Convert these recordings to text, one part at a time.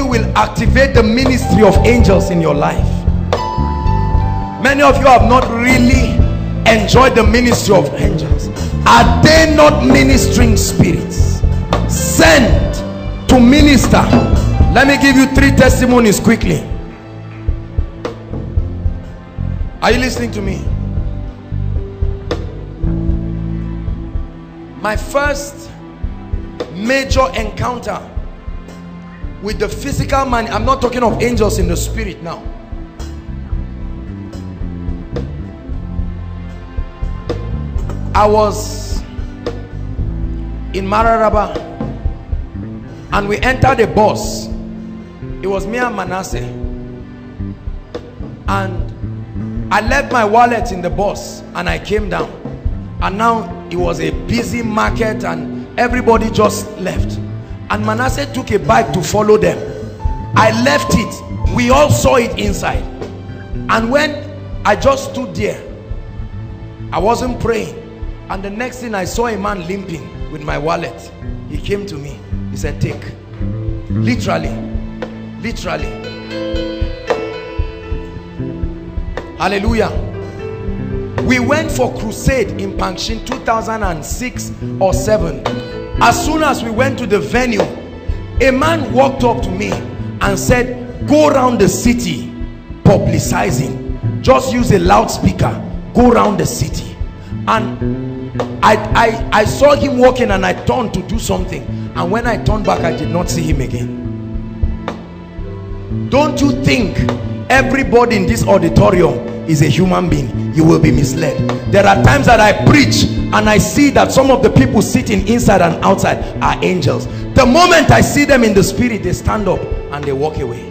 you will activate the ministry of angels in your life. Many of you have not really enjoyed the ministry of angels. Are they not ministering spirits sent to minister? Let me give you 3 testimonies quickly. Are you listening to me? My first major encounter with the physical man, I'm not talking of angels in the spirit now. I was in Mararaba and we entered a bus. It was me and Manasseh, and I left my wallet in the bus and I came down, and now it was a busy market and everybody just left, and Manasseh took a bike to follow them. I left it, we all saw it inside, and when I just stood there, I wasn't praying, and the next thing I saw a man limping with my wallet. He came to me, he said, take. Literally. Hallelujah. We went for crusade in Pangshin 2006 or 7. As soon as we went to the venue, a man walked up to me and said, go around the city publicizing, just use a loudspeaker, go around the city. And I saw him walking and I turned to do something, and when I turned back, I did not see him again. Don't you think everybody in this auditorium is a human being? You will be misled. There are times that I preach and I see that some of the people sitting inside and outside are angels. The moment I see them in the spirit, they stand up and they walk away.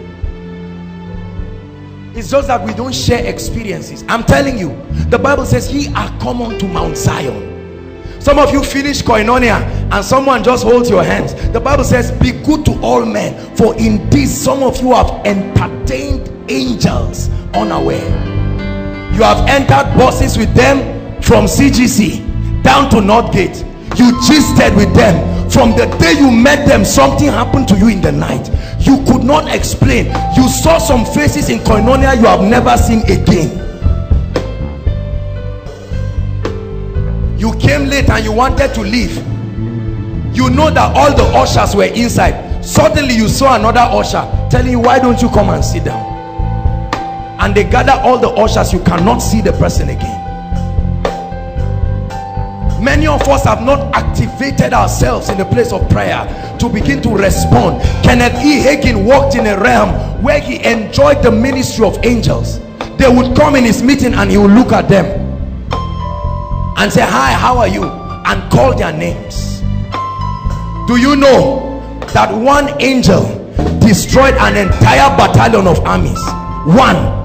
It's just that we don't share experiences. I'm telling you, the Bible says, ye are common to Mount Zion. Some of you finish koinonia and someone just holds your hands. The Bible says, be good to all men, for in this some of you have entertained angels unaware. You have entered buses with them from CGC down to Northgate. You gisted with them. From the day you met them, something happened to you in the night. You could not explain. You saw some faces in koinonia you have never seen again. You came late and you wanted to leave. You know that all the ushers were inside. Suddenly you saw another usher telling you, why don't you come and sit down? And they gather all the ushers. You cannot see the person again. Many of us have not activated ourselves in the place of prayer to begin to respond. Kenneth E. Hagin walked in a realm where he enjoyed the ministry of angels. They would come in his meeting and he would look at them and say, hi, how are you? And call their names. Do you know that one angel destroyed an entire battalion of armies? One.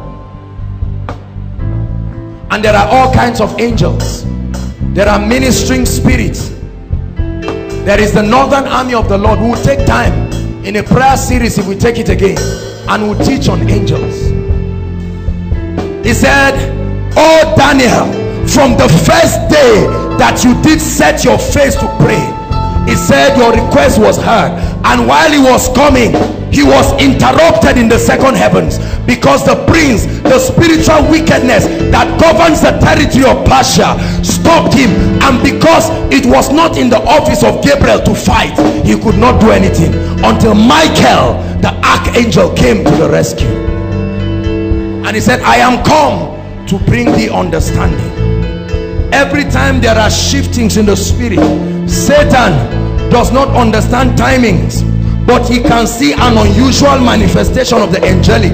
And there are all kinds of angels. There are ministering spirits. There is the Northern Army of the Lord. We will take time in a prayer series, if we take it again, and we'll teach on angels. He said, oh Daniel, from the first day that you did set your face to pray, he said your request was heard. And while he was coming, he was interrupted in the second heavens, because the prince, the spiritual wickedness that governs the territory of Persia, stopped him. And because it was not in the office of Gabriel to fight, he could not do anything until Michael, the archangel, came to the rescue. And he said, I am come to bring thee understanding. Every time there are shiftings in the spirit, Satan does not understand timings, but he can see an unusual manifestation of the angelic,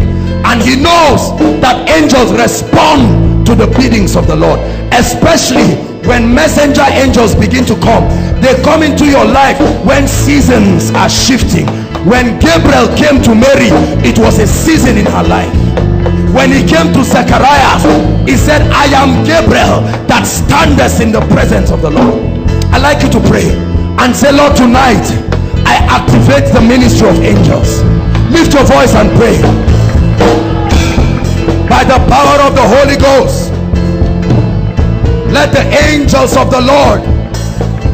and he knows that angels respond to the biddings of the Lord. Especially when messenger angels begin to come, they come into your life when seasons are shifting. When Gabriel came to Mary, it was a season in her life. When he came to Zechariah, he said, I am Gabriel that standeth in the presence of the Lord. I'd like you to pray and say, Lord, tonight I activate the ministry of angels. Lift your voice and pray. By the power of the Holy Ghost, let the angels of the Lord,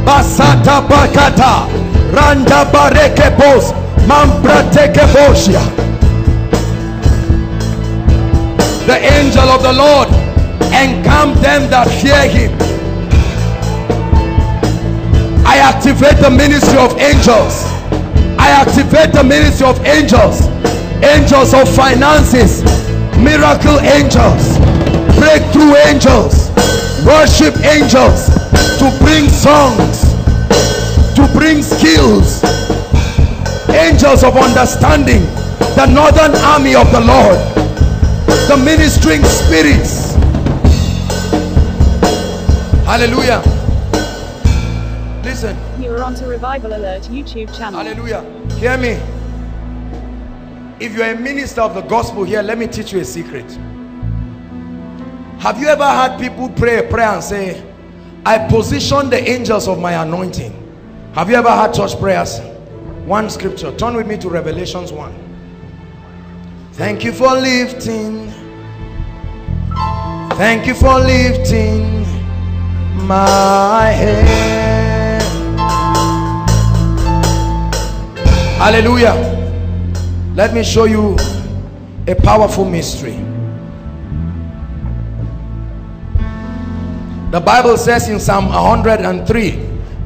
Basata Bakata, Randa Barekebos, The angel of the Lord encamp them that fear him. I activate the ministry of angels. I activate the ministry of angels. Angels of finances, miracle angels, breakthrough angels, worship angels, to bring songs, to bring skills, angels of understanding, the northern army of the Lord, the ministering spirits. Hallelujah. Listen. You are on to Revival Alert YouTube channel. Hallelujah. Hear me. If you're a minister of the gospel here, let me teach you a secret. Have you ever had people pray a prayer and say, I position the angels of my anointing? Have you ever had church prayers? One scripture. Turn with me to Revelations 1. Thank you for lifting. Thank you for lifting my head. Hallelujah. Let me show you a powerful mystery. The Bible says in Psalm 103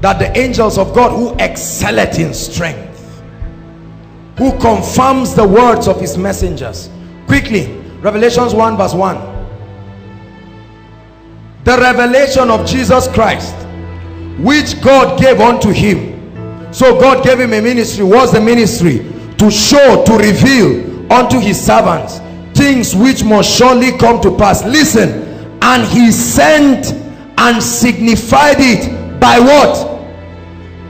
that the angels of God who excelleth in strength, who confirms the words of his messengers. Quickly, Revelations 1 verse 1. The revelation of Jesus Christ, which God gave unto him. So God gave him a ministry. What's the ministry? To show, to reveal unto his servants things which must surely come to pass. Listen. And he sent and signified it by what?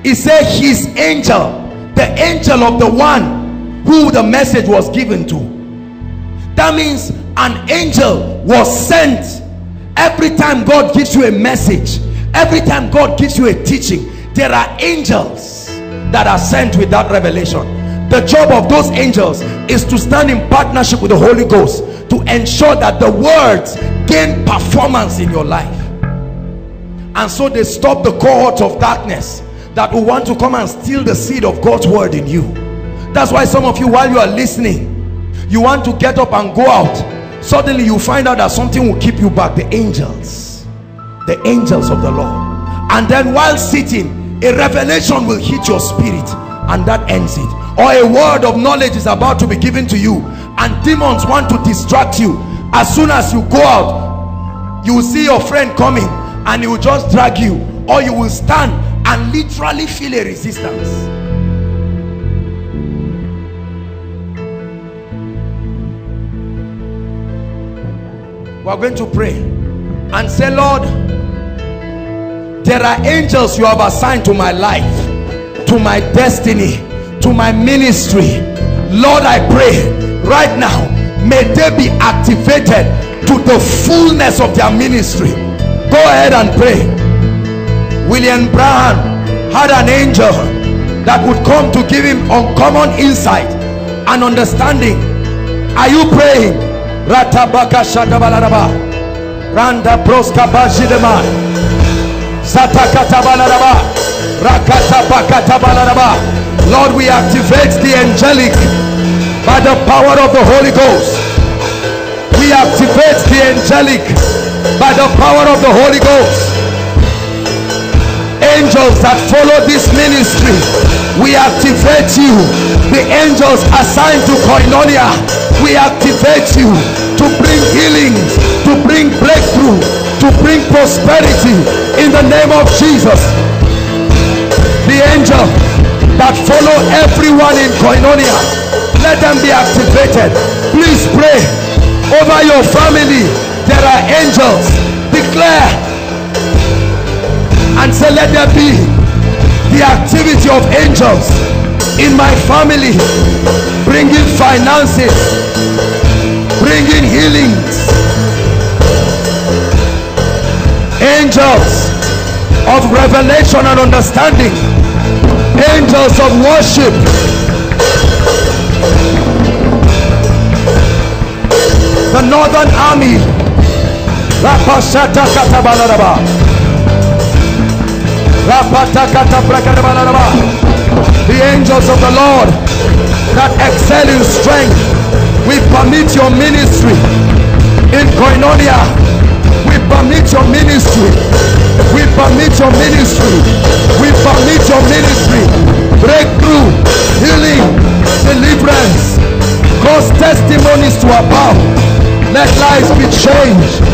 He said his angel, the angel of the one who the message was given to. That means an angel was sent. Every time God gives you a message, every time God gives you a teaching, there are angels that are sent with that revelation. The job of those angels is to stand in partnership with the Holy Ghost to ensure that the words gain performance in your life. And so they stop the cohorts of darkness that will want to come and steal the seed of God's word in you. That's why some of you, while you are listening, you want to get up and go out. Suddenly you find out that something will keep you back. The angels of the Lord. And then while sitting, a revelation will hit your spirit, and that ends it. Or a word of knowledge is about to be given to you, and demons want to distract you. As soon as you go out, you will see your friend coming and he will just drag you, or you will stand and literally feel a resistance. We are going to pray and say, Lord, there are angels you have assigned to my life, to my destiny, to my ministry. Lord, I pray right now, may they be activated to the fullness of their ministry. Go ahead and pray. William Brown had an angel that would come to give him uncommon insight and understanding. Are you praying? Ratabaka shatabalaraba, Randa broska bajidema, Satakatabalaraba, Rakatabakatabalaraba. Lord, we activate the angelic by the power of the Holy Ghost. We activate the angelic by the power of the Holy Ghost. Angels that follow this ministry, we activate you. The angels assigned to Koinonia, we activate you to bring healing, to bring breakthrough, to bring prosperity in the name of Jesus. The angel that follow everyone in Koinonia, let them be activated. Please pray over your family. There are angels. Declare and say, let there be the activity of angels in my family, bringing finances, bringing healings. Angels of revelation and understanding, angels of worship, the northern army. The angels of the Lord that excel in strength. We permit your ministry in Koinonia. We permit your ministry. We permit your ministry. We permit your ministry. Breakthrough, healing, deliverance. Cause testimonies to abound. Let lives be changed.